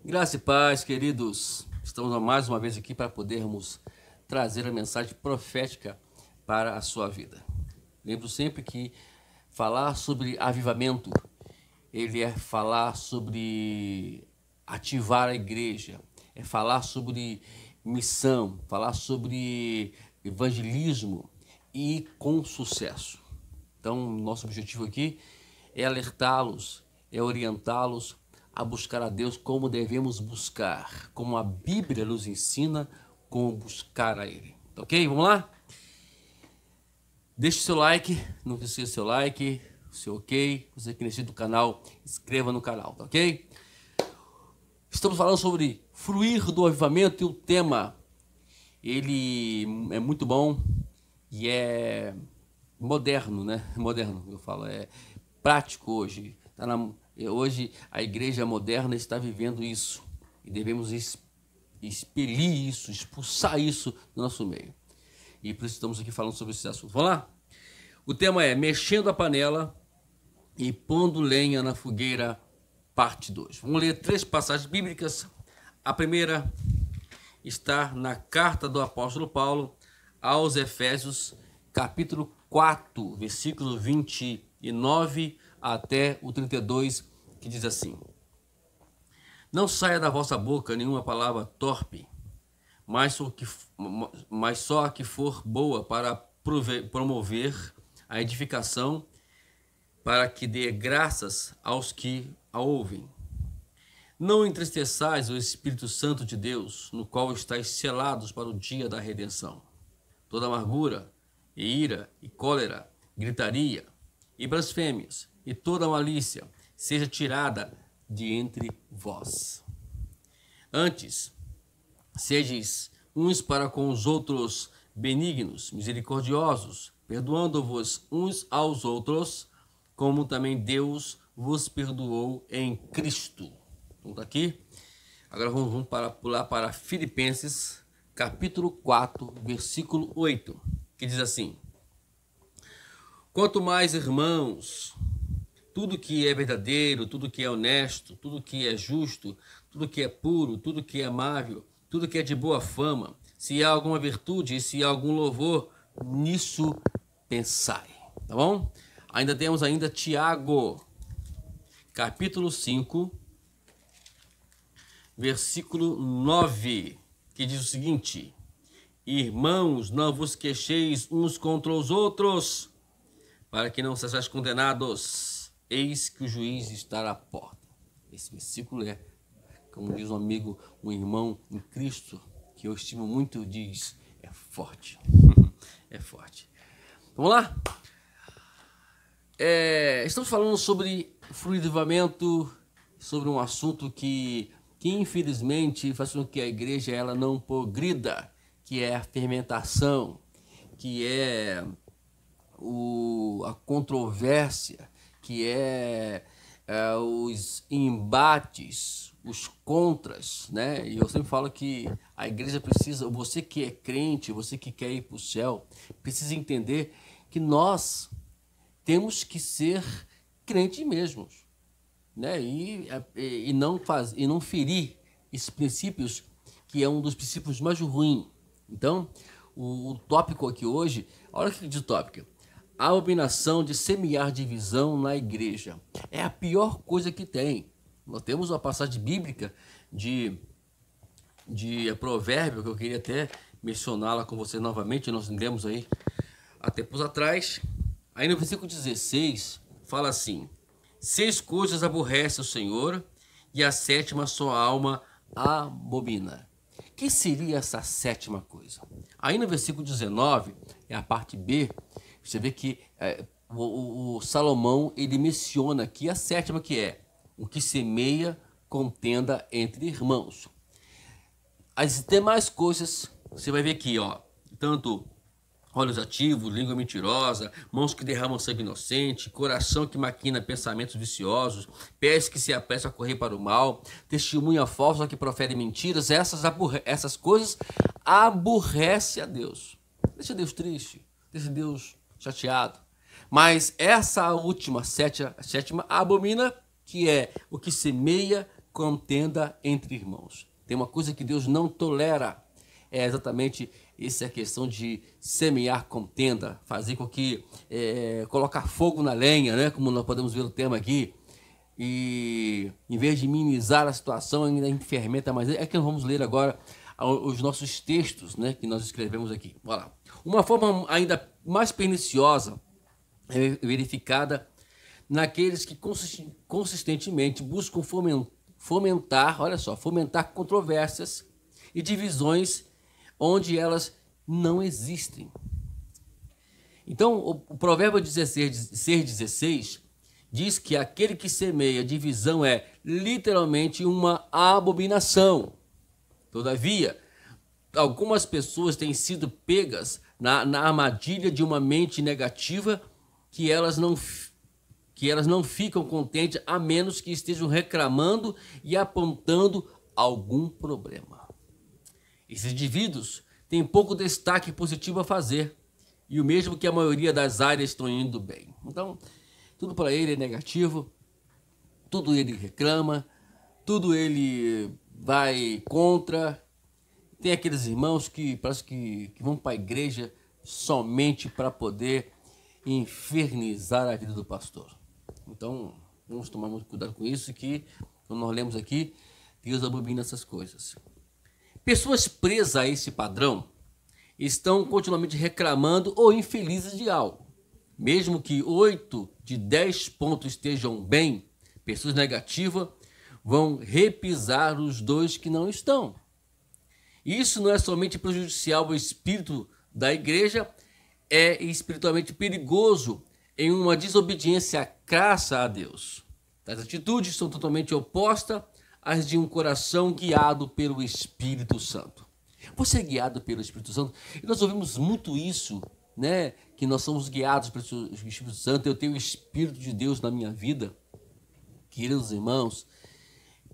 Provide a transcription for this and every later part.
Graça e paz, queridos. Estamos mais uma vez aqui para podermos trazer a mensagem profética para a sua vida. Lembro sempre que falar sobre avivamento, ele é falar sobre ativar a igreja, é falar sobre missão, falar sobre evangelismo e com sucesso. Então, nosso objetivo aqui é alertá-los, é orientá-los a buscar a Deus como devemos buscar, como a Bíblia nos ensina como buscar a Ele. Tá ok? Vamos lá? Deixe seu like, não esqueça seu like, seu ok. Você que é inscrito no canal, inscreva no canal, tá ok? Estamos falando sobre fruir do avivamento e o tema, ele é muito bom e é moderno, né? Moderno, eu falo, é prático hoje. Hoje a igreja moderna está vivendo isso e devemos expelir isso, expulsar isso do nosso meio. E por isso estamos aqui falando sobre esse assunto. Vamos lá? O tema é mexendo a panela e pondo lenha na fogueira, parte 2. Vamos ler 3 passagens bíblicas. A primeira está na carta do apóstolo Paulo aos Efésios, capítulo 4, versículo 29 até o 32, que diz assim: Não saia da vossa boca nenhuma palavra torpe, mas só a que for boa para promover a edificação, para que dê graças aos que a ouvem. Não entristeçais o Espírito Santo de Deus, no qual estáis selados para o dia da redenção. Toda amargura, e ira, e cólera, gritaria, e blasfêmias, e toda malícia seja tirada de entre vós. Antes, sedes uns para com os outros benignos, misericordiosos, perdoando-vos uns aos outros, como também Deus vos perdoou em Cristo. Então tá aqui. Agora vamos pular para Filipenses, capítulo 4, versículo 8, que diz assim: Quanto mais, irmãos, tudo que é verdadeiro, tudo que é honesto, tudo que é justo, tudo que é puro, tudo que é amável, tudo que é de boa fama, se há alguma virtude e se há algum louvor, nisso pensai. Tá bom? Ainda temos Tiago, capítulo 5, versículo 9, que diz o seguinte: Irmãos, não vos queixeis uns contra os outros, para que não sejais condenados. Eis que o juiz está à porta. Esse versículo é, como diz um amigo, um irmão em Cristo, que eu estimo muito, diz, é forte. É forte. Vamos lá? Estamos falando sobre frutivamento, sobre um assunto que infelizmente faz com que a igreja ela não progrida, que é a fermentação, que é a controvérsia, que é os embates, os contras, né? E eu sempre falo que a igreja precisa, você que é crente, você que quer ir para o céu, precisa entender que nós temos que ser crentes mesmos, né? E não ferir esses princípios, que é um dos princípios mais ruins. Então, o tópico aqui hoje, olha o que diz o tópico: a abominação de semear divisão na igreja. É a pior coisa que tem. Nós temos uma passagem bíblica de provérbio, que eu queria até mencioná-la com você novamente, nós lemos aí há tempos atrás. Aí no versículo 16, fala assim: 6 coisas aborrece o Senhor, e a 7ª sua alma abomina. Que seria essa 7ª coisa? Aí no versículo 19, é a parte B, você vê que o Salomão, ele menciona aqui a 7ª, que é o que semeia contenda entre irmãos. As demais coisas, você vai ver aqui, ó, tanto olhos ativos, língua mentirosa, mãos que derramam sangue inocente, coração que maquina pensamentos viciosos, pés que se apressam a correr para o mal, testemunha falsa que profere mentiras. Essas coisas aborrece a Deus. Deixa Deus triste, deixa Deus chateado. Mas essa última, 7ª, abomina, que é o que semeia contenda entre irmãos. Tem uma coisa que Deus não tolera, é exatamente essa questão de semear contenda, fazer com que, colocar fogo na lenha, né? Como nós podemos ver o tema aqui, e em vez de minimizar a situação, ainda fermenta mais. É que nós vamos ler agora os nossos textos, né, que nós escrevemos aqui. Olha lá. Uma forma ainda mais perniciosa é verificada naqueles que consistentemente buscam fomentar, olha só, fomentar controvérsias e divisões onde elas não existem. Então, o provérbio 6,16 diz que aquele que semeia divisão é literalmente uma abominação. Todavia, algumas pessoas têm sido pegas na armadilha de uma mente negativa que elas não ficam contentes a menos que estejam reclamando e apontando algum problema. Esses indivíduos têm pouco destaque positivo a fazer e o mesmo que a maioria das áreas estão indo bem. Então, tudo para ele é negativo, tudo ele reclama, tudo ele vai contra. Tem aqueles irmãos que parece que vão para a igreja somente para poder infernizar a vida do pastor. Então, vamos tomar muito cuidado com isso, que, quando nós lemos aqui, Deus abomina essas coisas. Pessoas presas a esse padrão estão continuamente reclamando ou infelizes de algo. Mesmo que 8 de 10 pontos estejam bem, pessoas negativas vão repisar os 2 que não estão. Isso não é somente prejudicial ao espírito da igreja, é espiritualmente perigoso em uma desobediência crassa a Deus. Tais atitudes são totalmente opostas às de um coração guiado pelo Espírito Santo. Você é guiado pelo Espírito Santo? E nós ouvimos muito isso, né? Que nós somos guiados pelo Espírito Santo. Eu tenho o Espírito de Deus na minha vida. Queridos irmãos,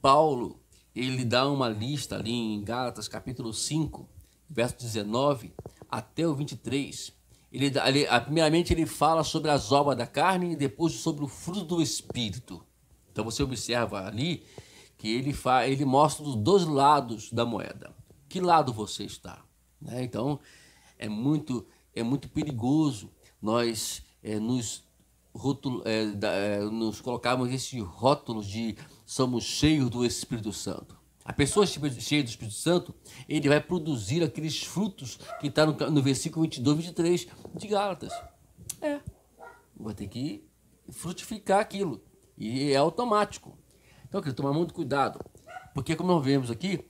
Paulo, ele dá uma lista ali em Gálatas capítulo 5, verso 19 até o 23. Primeiramente ele fala sobre as obras da carne e depois sobre o fruto do Espírito. Então você observa ali que ele mostra os 2 lados da moeda. Que lado você está? Né? Então é muito perigoso nós nos colocarmos esse rótulo de somos cheios do Espírito Santo. A pessoa cheia do Espírito Santo, ele vai produzir aqueles frutos que está no versículo 22, 23 de Gálatas. Vai ter que frutificar aquilo. E é automático. Então, eu quero tomar muito cuidado. Porque, como nós vemos aqui,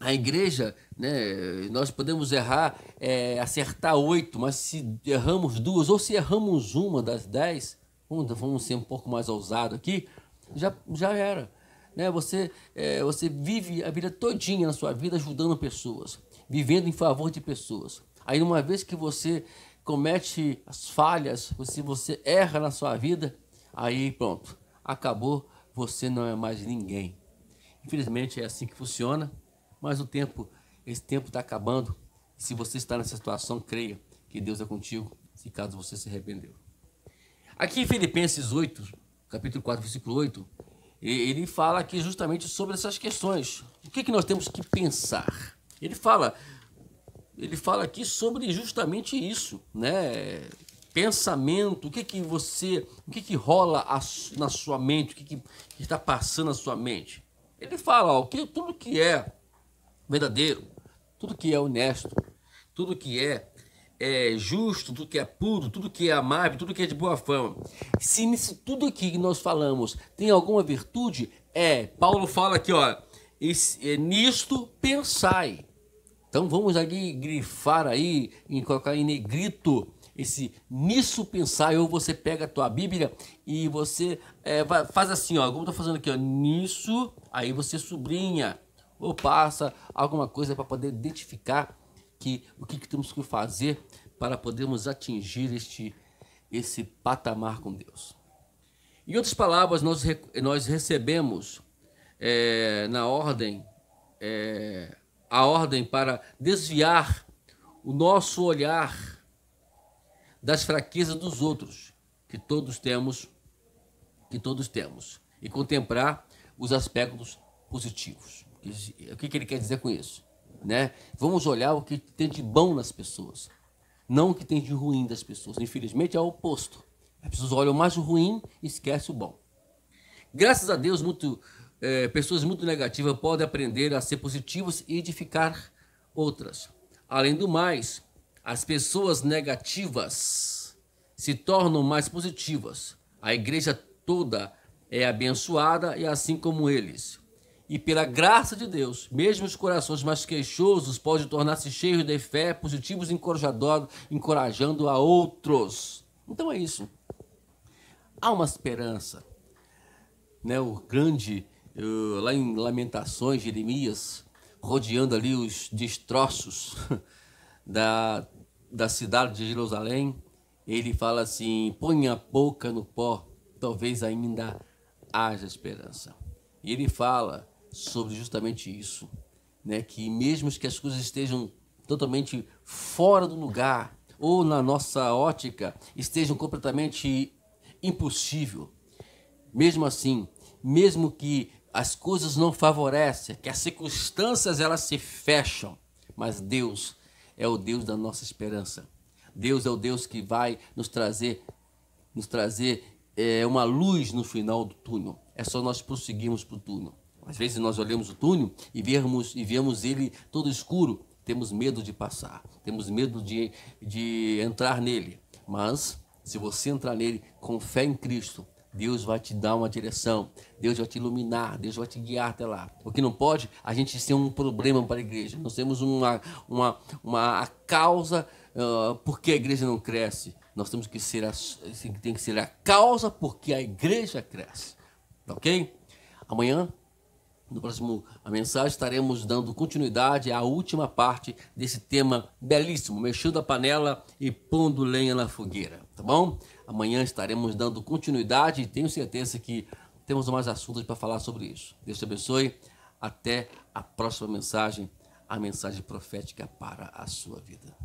a igreja, né, nós podemos errar, acertar 8, mas se erramos 2 ou se erramos uma das 10, vamos ser um pouco mais ousado aqui, já era. Né? Você vive a vida todinha na sua vida ajudando pessoas, vivendo em favor de pessoas. Aí uma vez que você comete as falhas, se você erra na sua vida, aí pronto, acabou, você não é mais ninguém. Infelizmente é assim que funciona, mas esse tempo está acabando. Se você está nessa situação, creia que Deus é contigo, se caso você se arrependeu. Aqui em Filipenses 8, capítulo 4, versículo 8, ele fala aqui justamente sobre essas questões. O que nós temos que pensar? Ele fala aqui sobre justamente isso, né? Pensamento, o que rola na sua mente, o que está passando na sua mente. Ele fala, tudo que é verdadeiro, tudo que é honesto, tudo que é justo, tudo que é puro, tudo que é amável, tudo que é de boa fama. Se nisso tudo aqui que nós falamos tem alguma virtude, Paulo fala aqui, nisto pensai. Então vamos aqui grifar aí, colocar em negrito esse nisso pensai, ou você pega a tua Bíblia e você faz assim, como eu estou fazendo aqui, nisso, aí você sublinha ou passa alguma coisa para poder identificar o que temos que fazer para podermos atingir esse patamar com Deus. Em outras palavras, nós recebemos na ordem, a ordem para desviar o nosso olhar das fraquezas dos outros, que todos temos. e contemplar os aspectos positivos. O que ele quer dizer com isso? Né? Vamos olhar o que tem de bom nas pessoas, não o que tem de ruim das pessoas. Infelizmente é o oposto. As pessoas olham mais o ruim e esquecem o bom. Graças a Deus, pessoas muito negativas podem aprender a ser positivas e edificar outras. Além do mais, as pessoas negativas se tornam mais positivas. A igreja toda é abençoada e assim como eles. E pela graça de Deus, mesmo os corações mais queixosos podem tornar-se cheios de fé, positivos e encorajando a outros. Então é isso. Há uma esperança. Né? O grande, lá em Lamentações, Jeremias, rodeando ali os destroços da cidade de Jerusalém, ele fala assim: põe a boca no pó, talvez ainda haja esperança. E ele fala sobre justamente isso, né? Que mesmo que as coisas estejam totalmente fora do lugar, ou na nossa ótica estejam completamente impossível, mesmo assim, mesmo que as coisas não favorecem, que as circunstâncias elas se fecham, mas Deus é o Deus da nossa esperança. Deus é o Deus que vai nos trazer uma luz no final do túnel. É só nós prosseguirmos para o túnel. Às vezes nós olhamos o túnel e vemos ele todo escuro. Temos medo de passar, temos medo de entrar nele. Mas se você entrar nele com fé em Cristo, Deus vai te dar uma direção, Deus vai te iluminar, Deus vai te guiar até lá. O que não pode, a gente ser um problema para a igreja. Nós temos uma causa porque a igreja não cresce. Nós temos que tem que ser a causa porque a igreja cresce. Ok? Amanhã, no próximo mensagem, estaremos dando continuidade à última parte desse tema belíssimo, mexendo a panela e pondo lenha na fogueira, tá bom? Amanhã estaremos dando continuidade e tenho certeza que temos mais assuntos para falar sobre isso. Deus te abençoe. Até a próxima mensagem, a mensagem profética para a sua vida.